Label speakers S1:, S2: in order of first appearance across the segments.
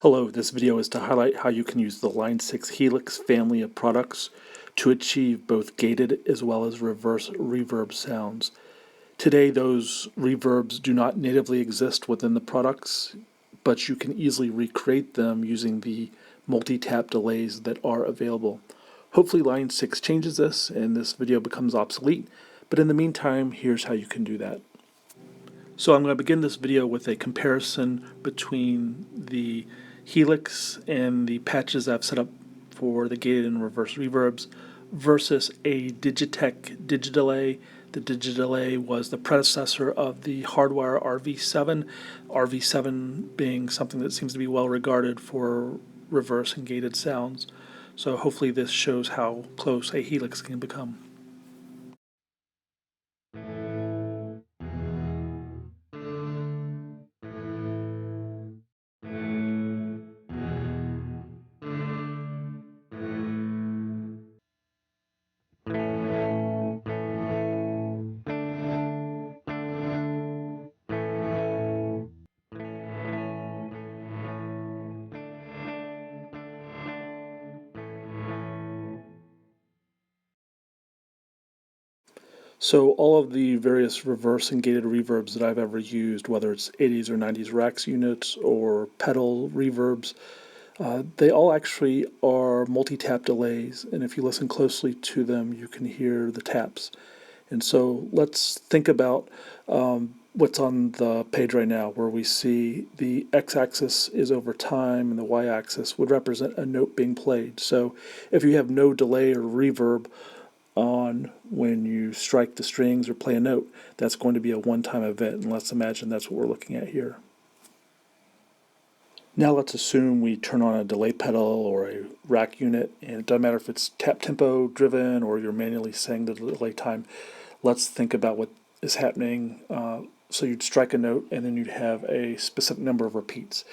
S1: Hello, this video is to highlight how you can use the Line 6 Helix family of products to achieve both gated as well as reverse reverb sounds. Today, those reverbs do not natively exist within the products, but you can easily recreate them using the MultiTap delays that are available. Hopefully Line 6 changes this and this video becomes obsolete, but in the meantime, here's how you can do that. So I'm going to begin this video with a comparison between the Helix and the patches I've set up for the gated and reverse reverbs versus a Digitech Digidelay. The Digidelay was the predecessor of the Hardwire RV7, RV7 being something that seems to be well regarded for reverse and gated sounds. So hopefully this shows how close a Helix can become. So all of the various reverse and gated reverbs that I've ever used, whether it's 80s or 90s Rax units or pedal reverbs, they all actually are multi-tap delays, and if you listen closely to them, you can hear the taps. And so let's think about what's on the page right now, where we see the x-axis is over time and the y-axis would represent a note being played. So if you have no delay or reverb on when you strike the strings or play a note, that's going to be a one-time event, and let's imagine that's what we're looking at here. Now let's assume we turn on a delay pedal or a rack unit, and it doesn't matter if it's tap tempo driven or you're manually setting the delay time. Let's think about what is happening. So you'd strike a note and then you'd have a specific number of repeats.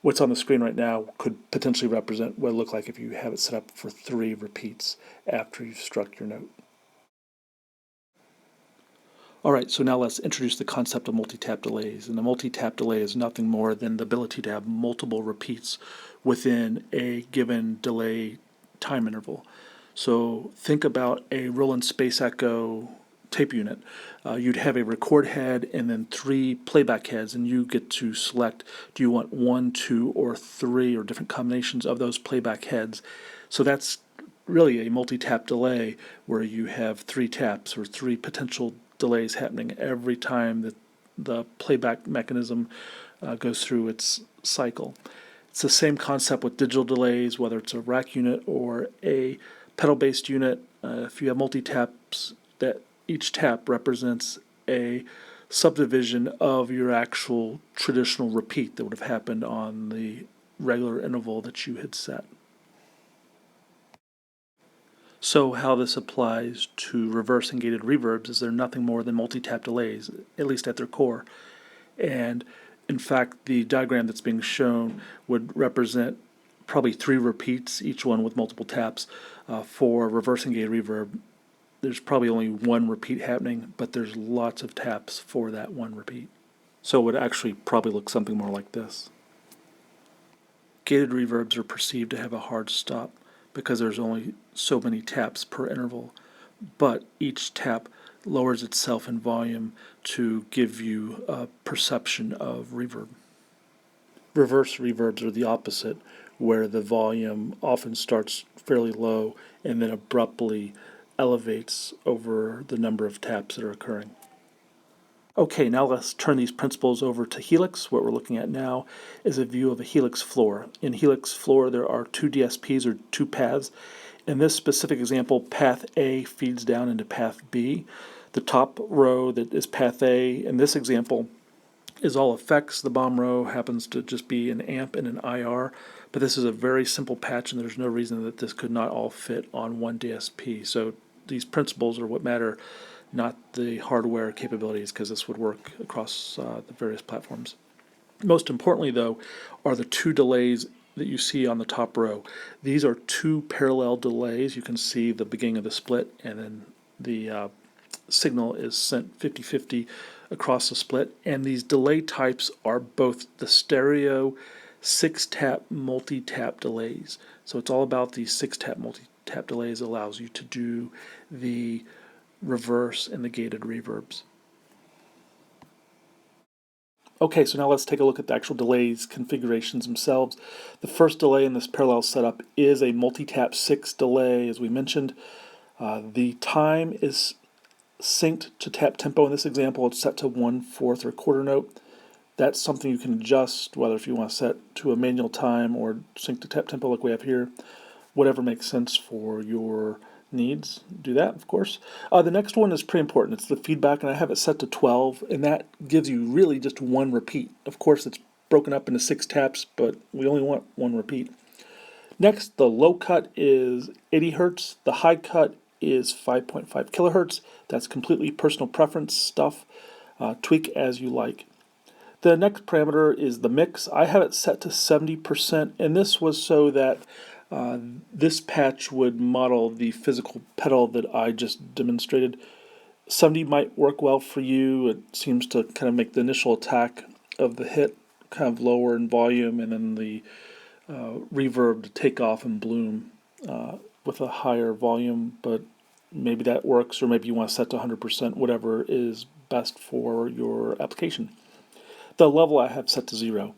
S1: What's on the screen right now could potentially represent what it looked like if you have it set up for 3 repeats after you've struck your note. Alright, so now let's introduce the concept of multi-tap delays. And the multi-tap delay is nothing more than the ability to have multiple repeats within a given delay time interval. So think about a Roland Space Echo tape unit. You'd have a record head and then 3 playback heads, and you get to select, do you want 1, 2, or 3, or different combinations of those playback heads. So that's really a multi-tap delay where you have 3 taps or 3 potential delays happening every time that the playback mechanism goes through its cycle. It's the same concept with digital delays, whether it's a rack unit or a pedal-based unit. If you have multi-taps, that each tap represents a subdivision of your actual traditional repeat that would have happened on the regular interval that you had set. So how this applies to reverse and gated reverbs is they're nothing more than multi-tap delays, at least at their core. And in fact, the diagram that's being shown would represent probably 3 repeats, each one with multiple taps. For reverse and gated reverb, there's probably only 1 repeat happening, but there's lots of taps for that 1 repeat. So it would actually probably look something more like this. Gated reverbs are perceived to have a hard stop because there's only so many taps per interval, but each tap lowers itself in volume to give you a perception of reverb. Reverse reverbs are the opposite, where the volume often starts fairly low and then abruptly elevates over the number of taps that are occurring. Okay, now let's turn these principles over to Helix. What we're looking at now is a view of a Helix floor. In Helix floor, there are 2 DSPs, or 2 paths. In this specific example, path A feeds down into path B. The top row that is path A in this example is all effects. The bottom row happens to just be an amp and an IR, but this is a very simple patch, and there's no reason that this could not all fit on one DSP. So these principles are what matter, not the hardware capabilities, because this would work across the various platforms. Most importantly, though, are the 2 delays that you see on the top row. These are 2 parallel delays. You can see the beginning of the split, and then the signal is sent 50-50 across the split. And these delay types are both the stereo 6-tap multi-tap delays. So it's all about the 6-tap multi-tap delays. Allows you to do the reverse and the gated reverbs. Okay, so now let's take a look at the actual delays configurations themselves. The first delay in this parallel setup is a multi-tap 6 delay, as we mentioned. The time is synced to tap tempo. In this example, it's set to 1/4 or quarter note. That's something you can adjust, whether if you want to set to a manual time or sync to tap tempo like we have here. Whatever makes sense for your needs, do that, of course. The next one is pretty important. It's the feedback, and I have it set to 12, and that gives you really just one repeat. Of course, it's broken up into 6 taps, but we only want one repeat. Next, the low cut is 80 hertz. The high cut is 5.5 kilohertz. That's completely personal preference stuff. Tweak as you like. The next parameter is the mix. I have it set to 70%, and this was so that this patch would model the physical pedal that I just demonstrated. 70 might work well for you. It seems to kind of make the initial attack of the hit kind of lower in volume, and then the reverb to take off and bloom with a higher volume, but maybe that works, or maybe you want to set to 100%, whatever is best for your application. The level I have set to 0.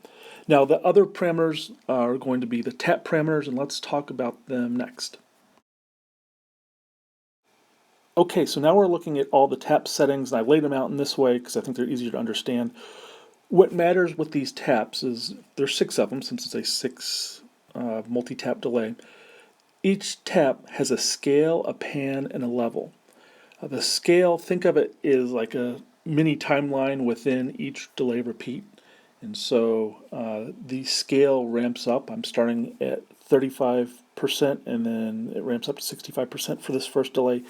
S1: Now the other parameters are going to be the tap parameters, and let's talk about them next. Okay, so now we're looking at all the tap settings, and I laid them out in this way because I think they're easier to understand. What matters with these taps is there's 6 of them, since it's a 6 multi-tap delay. Each tap has a scale, a pan, and a level. The scale, think of it as like a mini timeline within each delay repeat. And so the scale ramps up. I'm starting at 35%, and then it ramps up to 65% for this first delay.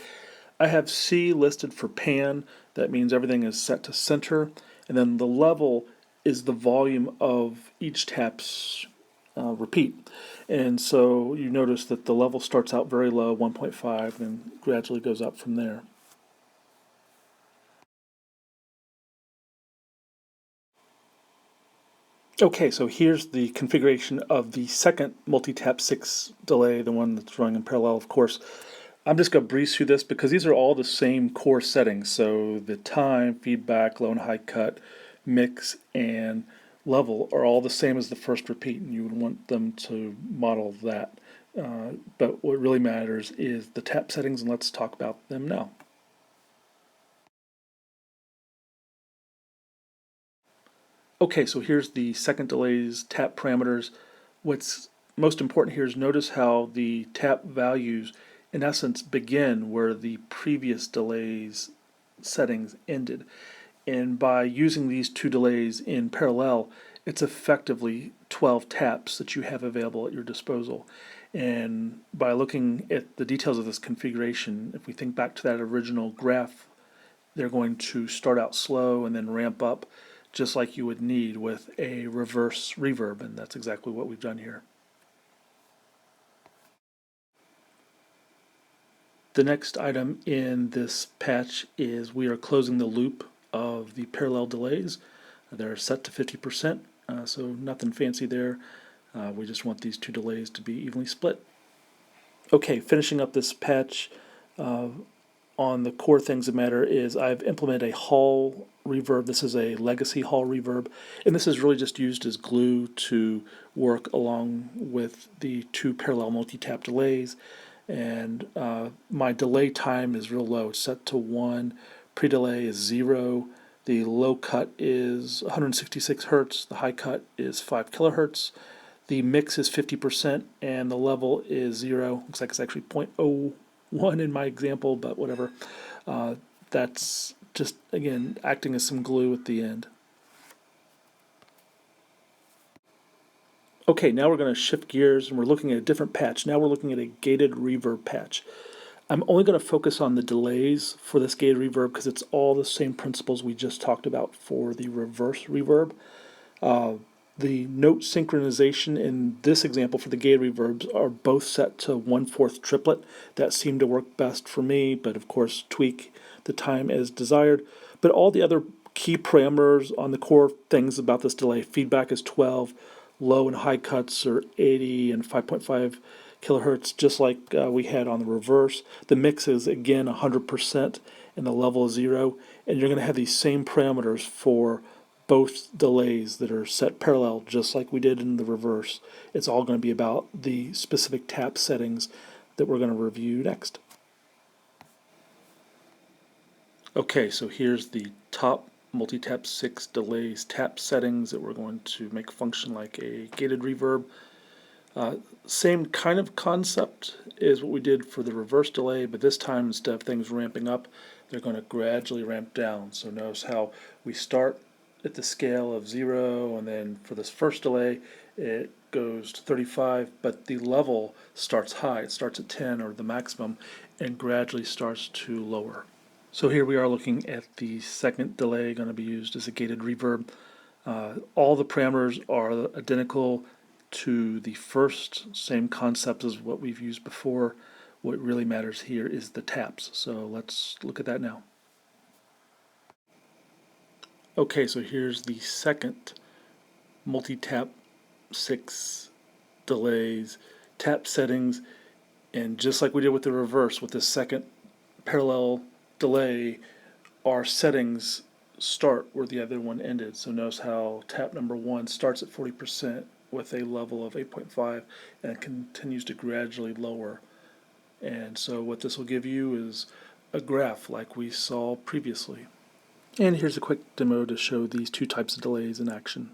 S1: I have C listed for pan. That means everything is set to center. And then the level is the volume of each tap's repeat. And so you notice that the level starts out very low, 1.5, and gradually goes up from there. Okay, so here's the configuration of the second multi-tap 6 delay, the one that's running in parallel, of course. I'm just going to breeze through this because these are all the same core settings. So the time, feedback, low and high cut, mix, and level are all the same as the first repeat, and you would want them to model that. But what really matters is the tap settings, and let's talk about them now. Okay, so here's the second delay's tap parameters. What's most important here is notice how the tap values in essence begin where the previous delay's settings ended. And by using these 2 delays in parallel, it's effectively 12 taps that you have available at your disposal. And by looking at the details of this configuration, if we think back to that original graph, they're going to start out slow and then ramp up, just like you would need with a reverse reverb, and that's exactly what we've done here. The next item in this patch is we are closing the loop of the parallel delays. They're set to 50%, so nothing fancy there. We just want these 2 delays to be evenly split. Okay, finishing up this patch, on the core things that matter is I've implemented a hall reverb. This is a legacy hall reverb, and this is really just used as glue to work along with the 2 parallel multi-tap delays. And my delay time is real low. It's set to 1. Pre-delay is 0. The low cut is 166 hertz. The high cut is 5 kilohertz. The mix is 50%, and the level is 0. Looks like it's actually 0.01 in my example, but whatever. That's just, again, acting as some glue at the end. Okay, now we're going to shift gears, and we're looking at a different patch. Now we're looking at a gated reverb patch. I'm only going to focus on the delays for this gated reverb because it's all the same principles we just talked about for the reverse reverb. The note synchronization in this example for the gated reverbs are both set to 1/4 triplet. That seemed to work best for me, but of course tweak the time as desired. But all the other key parameters on the core things about this delay, feedback is 12, low and high cuts are 80 and 5.5 kilohertz, just like we had on the reverse. The mix is again 100% and the level is 0, and you're going to have these same parameters for both delays that are set parallel, just like we did in the reverse. It's all going to be about the specific tap settings that we're going to review next. Okay, so here's the top MultiTap 6 delays tap settings that we're going to make function like a gated reverb. Same kind of concept as what we did for the reverse delay, but this time instead of things ramping up, they're going to gradually ramp down. So notice how we start at the scale of 0, and then for this first delay it goes to 35, but the level starts high. It starts at 10 or the maximum and gradually starts to lower. So here we are looking at the second delay going to be used as a gated reverb. All the parameters are identical to the first, same concept as what we've used before. What really matters here is the taps. So let's look at that now. Okay, so here's the second MultiTap 6 delays tap settings, and just like we did with the reverse, with the second parallel delay, our settings start where the other one ended. So notice how tap number 1 starts at 40% with a level of 8.5 and it continues to gradually lower. And so what this will give you is a graph like we saw previously. And here's a quick demo to show these two types of delays in action.